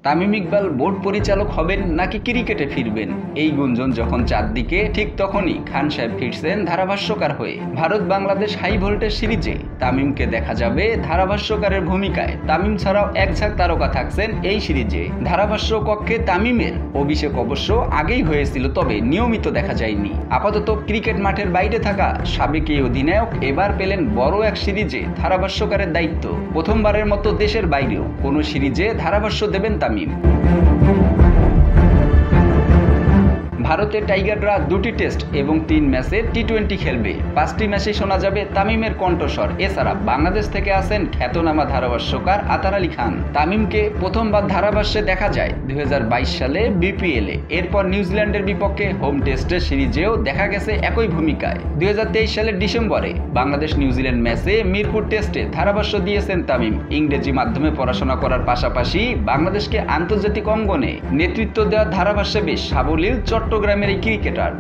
Tamim Iqbal board পরিচালক হবেন নাকি ক্রিকেটে ফিরবেন, এই গুঞ্জন যখন চারদিকে, ঠিক তখনই খান সাহেব ফিরছেন ধারাভাষ্যকার হয়ে। ভারত বাংলাদেশ হাই ভোল্টেজ সিরিজে তামিমকে দেখা যাবে ধারাভাষ্যকারের ভূমিকায়। তামিম ছাড়াও এক ঝাঁক তারকা থাকছেন এই সিরিজে। ধারাভাষ্য কক্ষে তামিমের অভিষেক অবশ্য আগেই হয়েছিল, তবে নিয়মিত দেখা যায়নি। আপাতত ক্রিকেট মাঠের বাইরে থাকা সাবেক এই অধিনায়ক এবার পেলেন বড় এক সিরিজে ধারাভাষ্যকারের দায়িত্ব। প্রথমবারের মতো দেশের বাইরেও কোনো সিরিজে ধারাভাষ্য দেবেন তামিম। ভারতের টাইগাররা 2টি টেস্ট এবং 3 ম্যাচে টি-20 খেলবে। 5টি ম্যাচে শোনা যাবে তামিমের কণ্ঠস্বর। এছাড়া বাংলাদেশ থেকে আসেন খ্যাতনামা ধারাভাষ্যকার আতার আলী খান। তামিমকে প্রথমবার ধারাভাষ্যে দেখা যায় 2022 সালে বিপিএলে। এরপর নিউজিল্যান্ডের বিপক্ষে হোম টেস্টের সিরিজেও দেখা গেছে একই ভূমিকায়। 2023 সালের ডিসেম্বরে বাংলাদেশ নিউজিল্যান্ড ম্যাচে মিরপুর টেস্টে ধারাভাষ্য দিয়েছেন তামিম। ইংরেজি মাধ্যমে পড়াশোনা করার পাশাপাশি বাংলাদেশকে আন্তর্জাতিক অঙ্গনে নেতৃত্ব দেওয়ার ধারাভাষ্যে বেশ সাবলীল চট্টগ্রামের এই ক্রিকেটার।